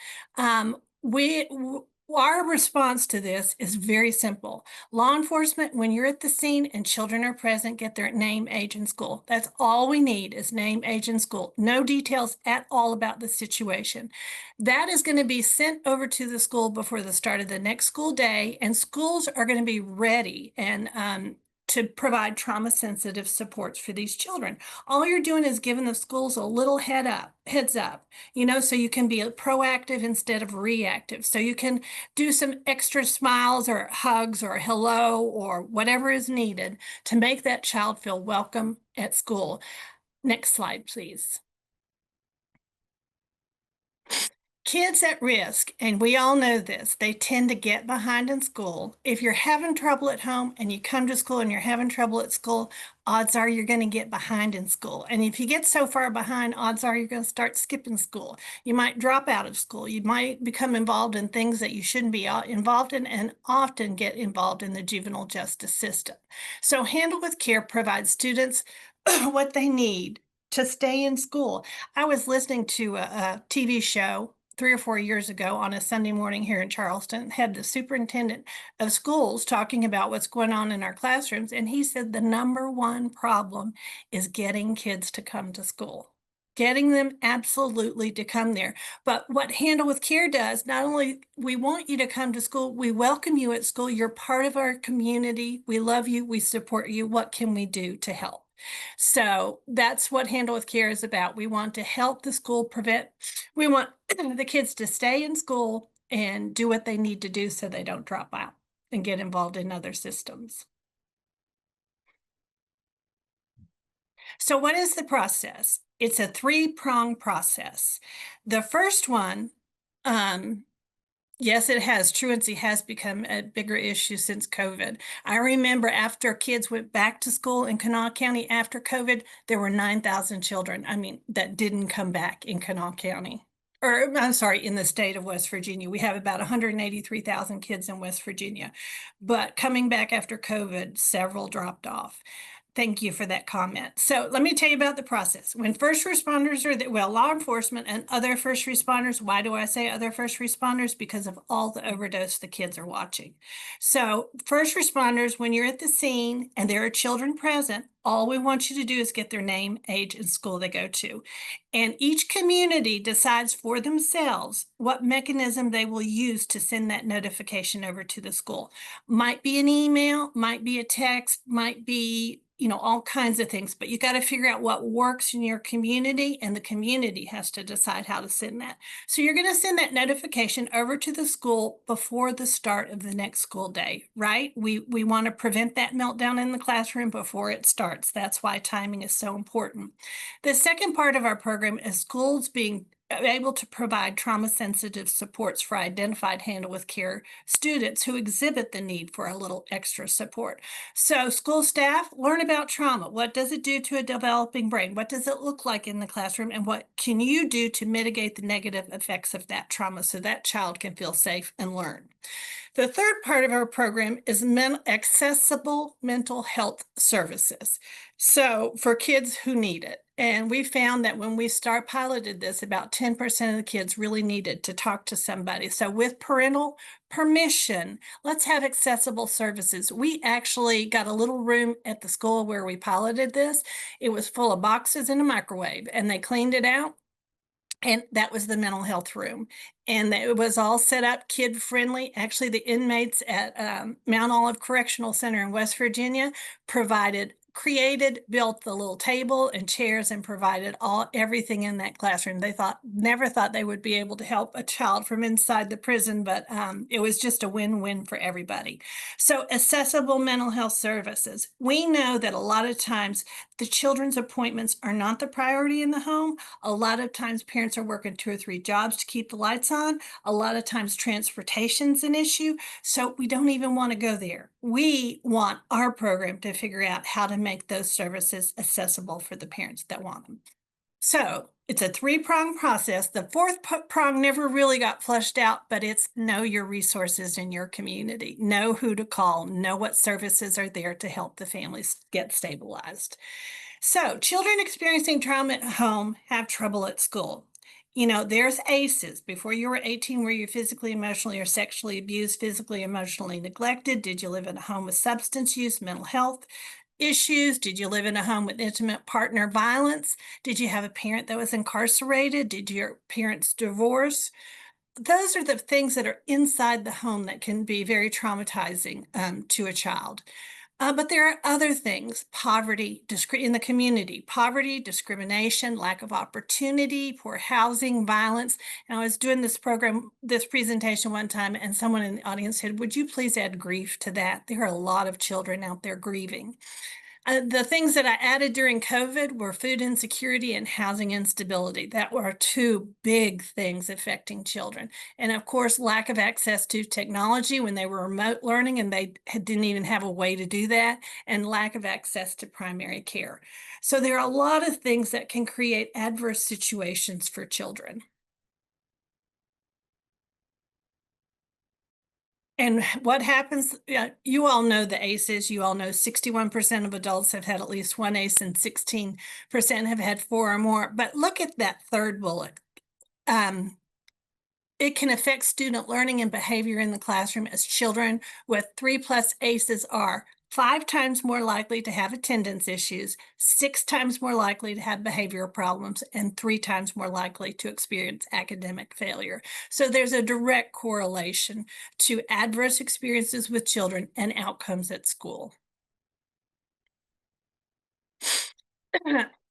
Our response to this is very simple. Law enforcement, when you're at the scene and children are present, get their name, age, and school. That's all we need is name, age, and school. No details at all about the situation. That is going to be sent over to the school before the start of the next school day, and schools are going to be ready and to provide trauma-sensitive supports for these children. All you're doing is giving the schools a little heads up, so you can be proactive instead of reactive. So you can do some extra smiles or hugs or hello or whatever is needed to make that child feel welcome at school. Next slide, please. Kids at risk, and we all know this, they tend to get behind in school. If you're having trouble at home and you come to school and you're having trouble at school, odds are you're going to get behind in school. And if you get so far behind, odds are you're going to start skipping school. You might drop out of school. You might become involved in things that you shouldn't be involved in, and often get involved in the juvenile justice system. So Handle with Care provides students what they need to stay in school. I was listening to a TV show 3 or 4 years ago on a Sunday morning here in Charleston, had the superintendent of schools talking about what's going on in our classrooms. And he said the number one problem is getting kids to come to school, getting them absolutely to come there. But what Handle with Care does, not only we want you to come to school, we welcome you at school. You're part of our community. We love you. We support you. What can we do to help? So that's what Handle with Care is about. We want to help the school we want the kids to stay in school and do what they need to do so they don't drop out and get involved in other systems. So what is the process? It's a 3-pronged process. The first one, yes, it has. Truancy has become a bigger issue since COVID. I remember after kids went back to school in Kanawha County after COVID, there were 9,000 children, that didn't come back in Kanawha County. Or I'm sorry, in the state of West Virginia. We have about 183,000 kids in West Virginia. But coming back after COVID, several dropped off. Thank you for that comment. So let me tell you about the process. When first responders law enforcement and other first responders, why do I say other first responders? Because of all the overdose the kids are watching. So first responders, when you're at the scene and there are children present, all we want you to do is get their name, age, and school they go to. And each community decides for themselves what mechanism they will use to send that notification over to the school. Might be an email, might be a text, might be all kinds of things, but you got to figure out what works in your community, and the community has to decide how to send that. So you're going to send that notification over to the school before the start of the next school day, right? We want to prevent that meltdown in the classroom before it starts. That's why timing is so important. The second part of our program is schools being able to provide trauma-sensitive supports for identified Handle with Care students who exhibit the need for a little extra support. So school staff, learn about trauma. What does it do to a developing brain? What does it look like in the classroom? And what can you do to mitigate the negative effects of that trauma so that child can feel safe and learn? The third part of our program is accessible mental health services. So for kids who need it. And we found that when we piloted this, about 10% of the kids really needed to talk to somebody. So with parental permission, let's have accessible services. We actually got a little room at the school where we piloted this. It was full of boxes and a microwave, and they cleaned it out. And that was the mental health room. And it was all set up kid friendly. Actually, the inmates at Mount Olive Correctional Center in West Virginia built the little table and chairs and provided everything in that classroom. They never thought they would be able to help a child from inside the prison, but it was just a win-win for everybody. So accessible mental health services. We know that a lot of times the children's appointments are not the priority in the home. A lot of times parents are working 2 or 3 jobs to keep the lights on. A lot of times transportation's an issue. So we don't even want to go there. We want our program to figure out how to make those services accessible for the parents that want them. So it's a 3-pronged process. The 4th prong never really got fleshed out, but it's know your resources in your community, know who to call, know what services are there to help the families get stabilized. So children experiencing trauma at home have trouble at school. There's ACEs. Before you were 18, were you physically, emotionally, or sexually abused, physically, emotionally neglected? Did you live in a home with substance use, mental health issues? Did you live in a home with intimate partner violence? Did you have a parent that was incarcerated? Did your parents divorce? Those are the things that are inside the home that can be very traumatizing to a child. But there are other things: poverty in the community, poverty, discrimination, lack of opportunity, poor housing, violence. And I was doing this presentation one time, and someone in the audience said, "Would you please add grief to that?" There are a lot of children out there grieving. The things that I added during COVID were food insecurity and housing instability. That were two big things affecting children. And of course, lack of access to technology when they were remote learning and they didn't even have a way to do that, and lack of access to primary care. So there are a lot of things that can create adverse situations for children. And what happens, you all know the ACEs, you all know 61% of adults have had at least one ACE and 16% have had 4 or more. But look at that third bullet. It can affect student learning and behavior in the classroom, as children with 3+ ACEs are 5 times more likely to have attendance issues, 6 times more likely to have behavioral problems, and 3 times more likely to experience academic failure. So there's a direct correlation to adverse experiences with children and outcomes at school.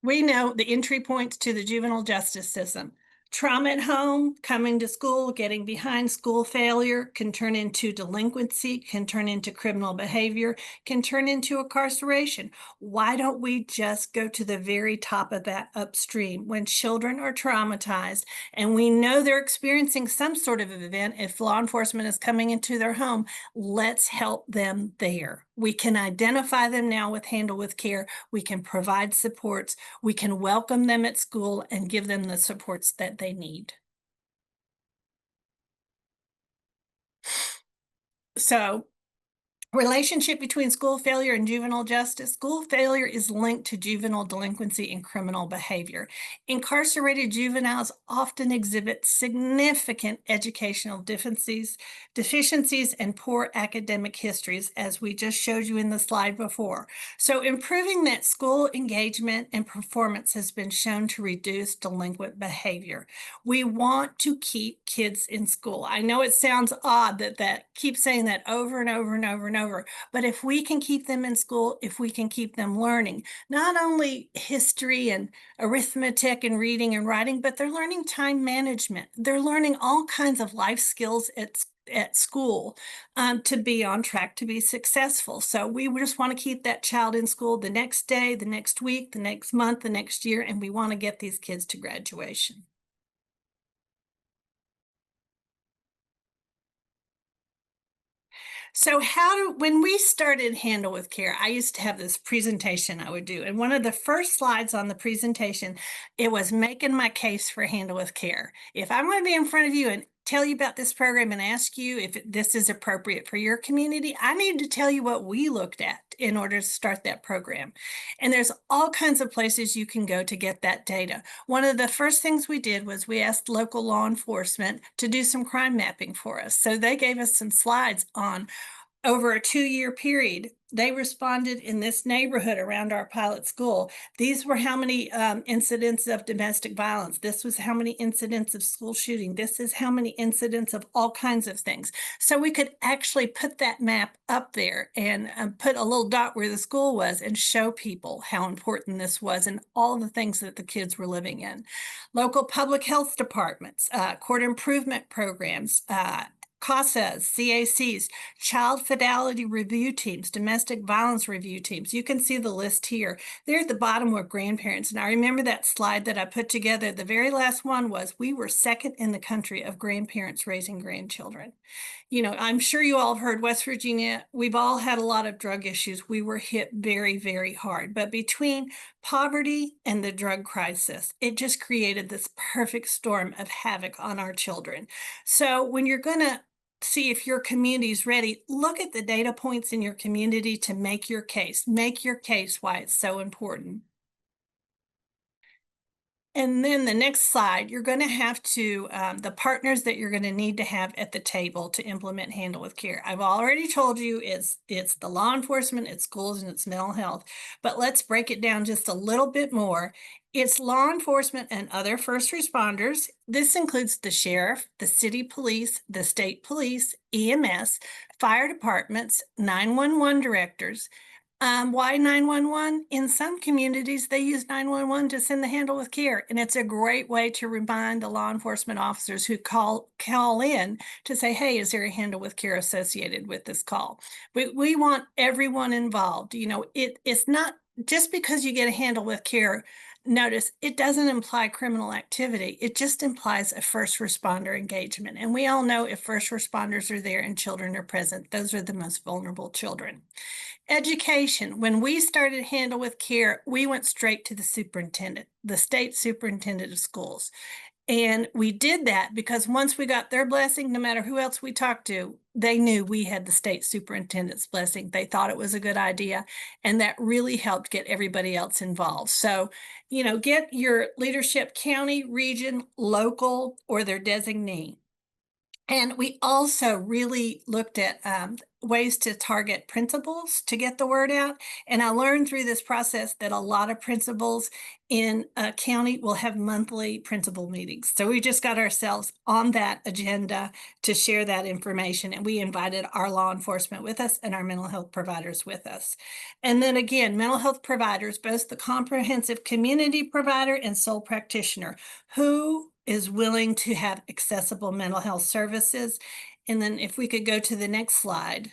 We know the entry points to the juvenile justice system. Trauma at home, coming to school, getting behind, school failure can turn into delinquency, can turn into criminal behavior, can turn into incarceration. Why don't we just go to the very top of that upstream? When children are traumatized and we know they're experiencing some sort of event, if law enforcement is coming into their home, let's help them there. We can identify them now with Handle with Care. We can provide supports. We can welcome them at school and give them the supports that they need. So, relationship between school failure and juvenile justice. School failure is linked to juvenile delinquency and criminal behavior. Incarcerated juveniles often exhibit significant educational deficiencies, and poor academic histories, as we just showed you in the slide before. So improving that school engagement and performance has been shown to reduce delinquent behavior. We want to keep kids in school. I know it sounds odd that keep saying that over and over and over and over, but if we can keep them in school, if we can keep them learning, not only history and arithmetic and reading and writing, but they're learning time management. They're learning all kinds of life skills at school to be on track to be successful. So we just want to keep that child in school the next day, the next week, the next month, the next year, and we want to get these kids to graduation. So when we started Handle with Care, I used to have this presentation I would do. And one of the first slides on the presentation, it was making my case for Handle with Care. If I'm going to be in front of you and tell you about this program and ask you if this is appropriate for your community, I need to tell you what we looked at in order to start that program. And there's all kinds of places you can go to get that data. One of the first things we did was we asked local law enforcement to do some crime mapping for us. So they gave us some slides on over a 2-year period. They responded in this neighborhood around our pilot school. These were how many incidents of domestic violence. This was how many incidents of school shooting. This is how many incidents of all kinds of things. So we could actually put that map up there and put a little dot where the school was and show people how important this was and all the things that the kids were living in. Local public health departments, court improvement programs, CASAs, CACs, child fidelity review teams, domestic violence review teams. You can see the list here. There at the bottom were grandparents. And I remember that slide that I put together. The very last one was we were second in the country of grandparents raising grandchildren. I'm sure you all have heard West Virginia, we've all had a lot of drug issues. We were hit very, very hard. But between poverty and the drug crisis, it just created this perfect storm of havoc on our children. So when you're going to see if your community is ready, look at the data points in your community to make your case. Make your case why it's so important. And then the next slide, you're going to have to, the partners that you're going to need to have at the table to implement Handle with Care. I've already told you it's the law enforcement, it's schools, and it's mental health. But let's break it down just a little bit more. It's law enforcement and other first responders. This includes the sheriff, the city police, the state police, EMS, fire departments, 911 directors. Why 911? In some communities, they use 911 to send the Handle with Care, and it's a great way to remind the law enforcement officers who call in to say, hey, is there a Handle with Care associated with this call? We want everyone involved. You know, it's not just because you get a Handle with Care. Notice it doesn't imply criminal activity. It just implies a first responder engagement. And we all know if first responders are there and children are present, those are the most vulnerable children. Education. When we started Handle with Care, we went straight to the superintendent, the state superintendent of schools. And we did that because once we got their blessing, no matter who else we talked to, they knew we had the state superintendent's blessing. They thought it was a good idea. And that really helped get everybody else involved. So, you know, get your leadership county, region, local, or their designee. And we also really looked at ways to target principals to get the word out. And I learned through this process that a lot of principals in a county will have monthly principal meetings. So we just got ourselves on that agenda to share that information. And we invited our law enforcement with us and our mental health providers with us. And then again, mental health providers, both the comprehensive community provider and sole practitioner, who is willing to have accessible mental health services. And then if we could go to the next slide.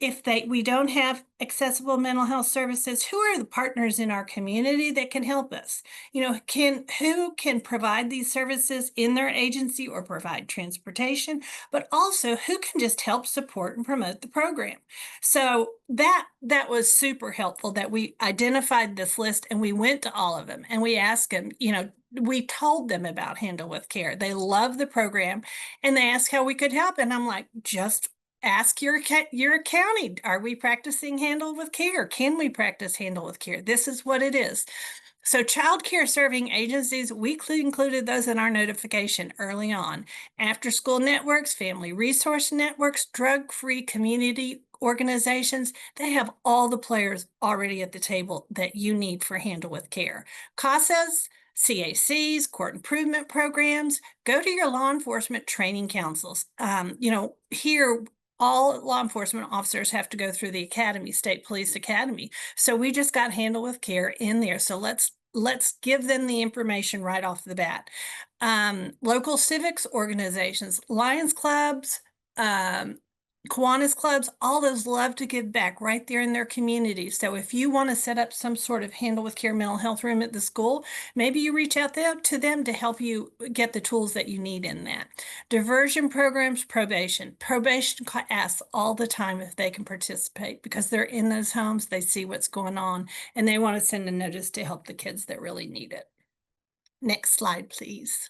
If we don't have accessible mental health services, who are the partners in our community that can help us? You know, who can provide these services in their agency or provide transportation, but also who can just help support and promote the program? So that was super helpful that we identified this list and we went to all of them and we asked them, you know, we told them about Handle with Care. They love the program and they asked how we could help. And I'm like, just ask your county, are we practicing Handle with Care? Can we practice Handle with Care? This is what it is. So child care serving agencies, we included those in our notification early on. After school networks, family resource networks, drug-free community organizations, they have all the players already at the table that you need for Handle with Care. CASAs, CACs, court improvement programs, go to your law enforcement training councils. You know, here, all law enforcement officers have to go through the academy, state police academy. So we just got Handle with Care in there. So let's give them the information right off the bat. Local civics organizations, Lions clubs, Kiwanis clubs, all those love to give back right there in their community. So if you want to set up some sort of Handle with Care mental health room at the school, maybe you reach out to them to help you get the tools that you need in that. Diversion programs, probation. Probation asks all the time if they can participate because they're in those homes, they see what's going on, and they want to send a notice to help the kids that really need it. Next slide, please.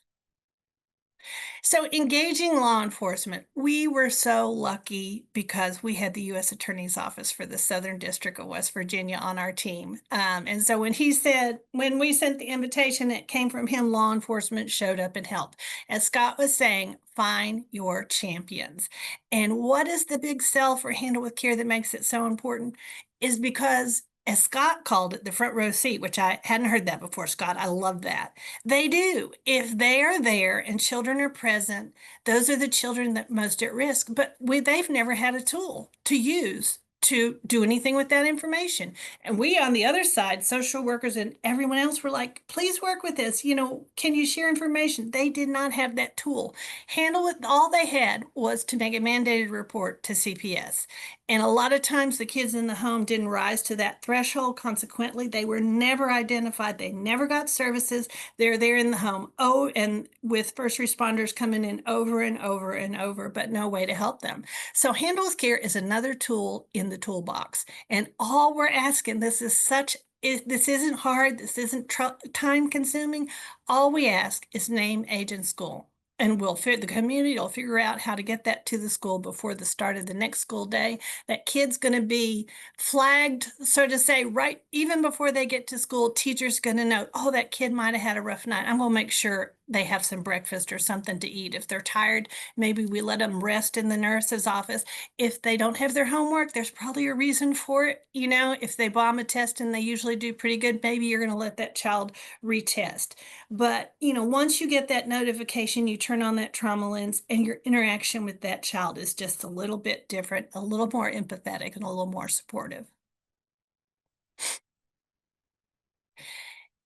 So engaging law enforcement, we were so lucky because we had the U.S. Attorney's Office for the Southern District of West Virginia on our team. And so when we sent the invitation, it came from him, law enforcement showed up and helped. As Scott was saying, find your champions. And what is the big sell for Handle with Care that makes it so important is because, as Scott called it, the front row seat, which I hadn't heard that before, Scott. I love that. They do. If they are there and children are present, those are the children that most at risk, but they've never had a tool to use to do anything with that information. And we, on the other side, social workers and everyone else were like, please work with this. You know, can you share information? They did not have that tool. Handle it. All they had was to make a mandated report to CPS. And a lot of times the kids in the home didn't rise to that threshold. Consequently, they were never identified. They never got services. They're there in the home. Oh, and with first responders coming in over and over and over, but no way to help them. So Handle with Care is another tool in the toolbox. And all we're asking, this isn't hard. This isn't time consuming. All we ask is name, age, and school. and the community will figure out how to get that to the school before the start of the next school day. That kid's going to be flagged, so to say, right even before they get to school. Teacher's going to know, oh, that kid might have had a rough night. I'm going to make sure they have some breakfast or something to eat. If they're tired, maybe we let them rest in the nurse's office. If they don't have their homework, there's probably a reason for it. If they bomb a test and they usually do pretty good, maybe you're going to let that child retest. But, once you get that notification, you turn on that trauma lens, and your interaction with that child is just a little bit different, a little more empathetic, and a little more supportive.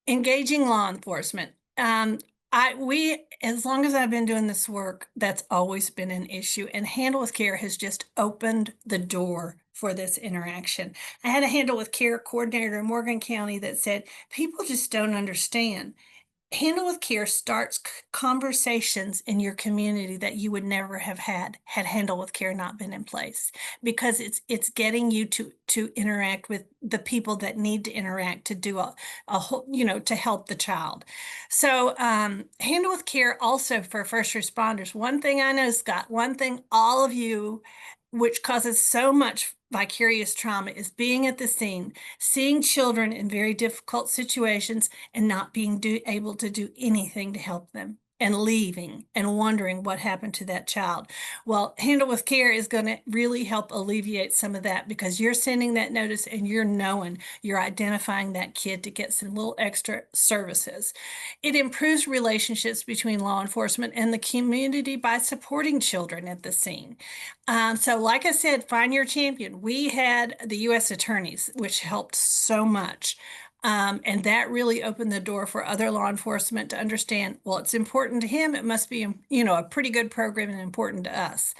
Engaging law enforcement. As long as I've been doing this work, that's always been an issue, and Handle with Care has just opened the door for this interaction. I had a Handle with Care coordinator in Morgan County that said, people just don't understand. Handle with Care starts conversations in your community that you would never have had Handle with Care not been in place, because it's getting you to interact with the people that need to interact to do a whole, to help the child. So Handle with Care also for first responders. One thing I know, Scott, one thing all of you, which causes so much vicarious trauma, is being at the scene, seeing children in very difficult situations and not being able to do anything to help them, and leaving and wondering what happened to that child. Well, Handle with Care is going to really help alleviate some of that, because you're sending that notice and you're identifying that kid to get some little extra services. It improves relationships between law enforcement and the community by supporting children at the scene. So like I said, find your champion. We had the U.S. attorneys, which helped so much. And that really opened the door for other law enforcement to understand, well, it's important to him. It must be, a pretty good program and important to us.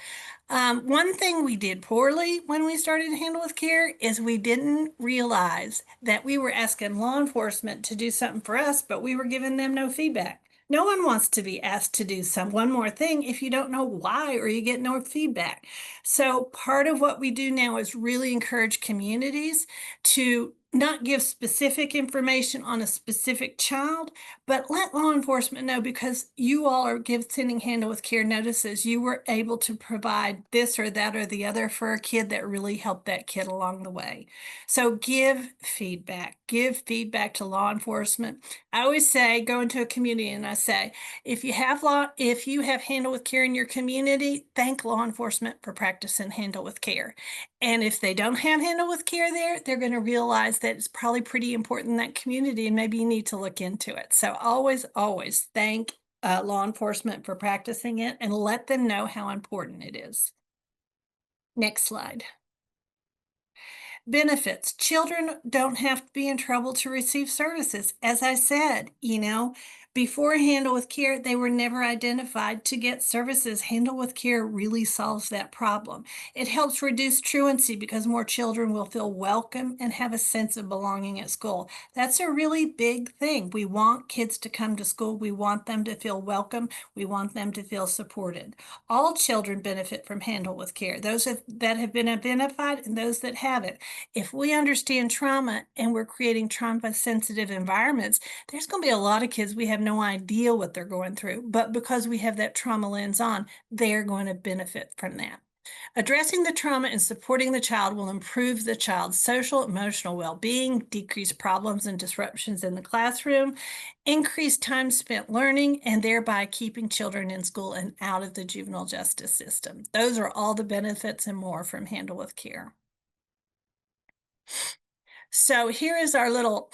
One thing we did poorly when we started Handle with Care is we didn't realize that we were asking law enforcement to do something for us, but we were giving them no feedback. No one wants to be asked to do one more thing if you don't know why or you get no feedback. So part of what we do now is really encourage communities to not give specific information on a specific child, but let law enforcement know, because you all are sending Handle with Care notices. You were able to provide this or that or the other for a kid that really helped that kid along the way. So give feedback to law enforcement. I always say, go into a community and I say, if you have Handle with Care in your community, thank law enforcement for practicing Handle with Care. And if they don't have Handle with Care there, they're going to realize that it's probably pretty important in that community, and maybe you need to look into it. So always thank law enforcement for practicing it, and let them know how important it is. Next slide. Benefits. Children don't have to be in trouble to receive services. As I said, before Handle with Care, they were never identified to get services. Handle with Care really solves that problem. It helps reduce truancy, because more children will feel welcome and have a sense of belonging at school. That's a really big thing. We want kids to come to school. We want them to feel welcome. We want them to feel supported. All children benefit from Handle with Care, those that have been identified and those that haven't. If we understand trauma and we're creating trauma-sensitive environments, there's going to be a lot of kids we have no idea what they're going through, but because we have that trauma lens on, they're going to benefit from that. Addressing the trauma and supporting the child will improve the child's social, emotional well-being, decrease problems and disruptions in the classroom, increase time spent learning, and thereby keeping children in school and out of the juvenile justice system. Those are all the benefits and more from Handle with Care. So here is our little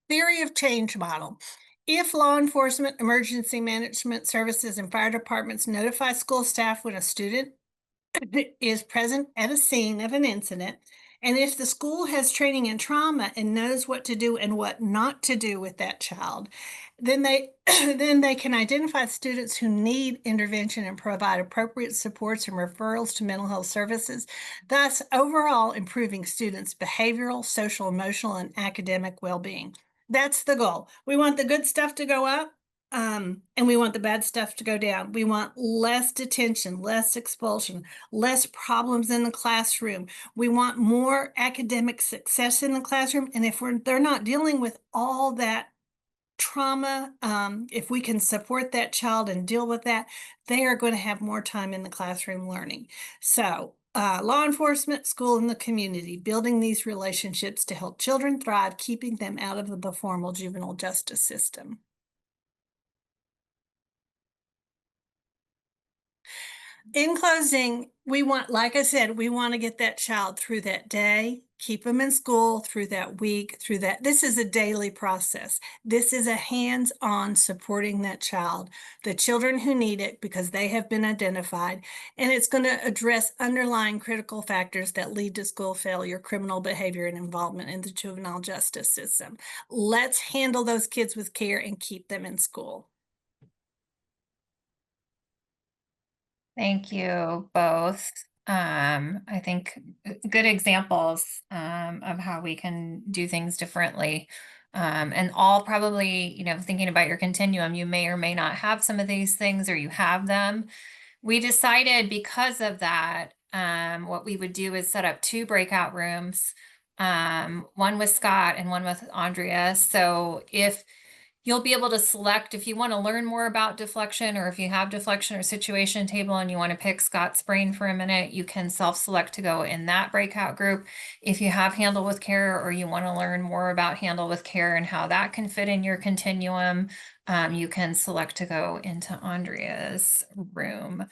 theory of change model. If law enforcement, emergency management services, and fire departments notify school staff when a student is present at a scene of an incident, and if the school has training in trauma and knows what to do and what not to do with that child, then they can identify students who need intervention and provide appropriate supports and referrals to mental health services, thus overall improving students' behavioral, social, emotional, and academic well-being. That's the goal. We want the good stuff to go up, And we want the bad stuff to go down. We want less detention, less expulsion, less problems in the classroom. We want more academic success in the classroom. And if they're not dealing with all that trauma, if we can support that child and deal with that, they are going to have more time in the classroom learning. So law enforcement, school, and the community, building these relationships to help children thrive, keeping them out of the formal juvenile justice system. In closing, we want, like I said, we want to get that child through that day, keep them in school through that week, through that. This is a daily process. This is a hands-on supporting that child, the children who need it because they have been identified, and it's going to address underlying critical factors that lead to school failure, criminal behavior, and involvement in the juvenile justice system. Let's handle those kids with care and keep them in school. Thank you both. I think good examples of how we can do things differently. And all probably, thinking about your continuum, you may or may not have some of these things or you have them. We decided because of that, what we would do is set up 2 breakout rooms, one with Scott and one with Andrea. So if you'll be able to select if you want to learn more about deflection, or if you have deflection or situation table and you want to pick Scott's brain for a minute, you can self-select to go in that breakout group. If you have handle with care, or you want to learn more about handle with care and how that can fit in your continuum, you can select to go into Andrea's room.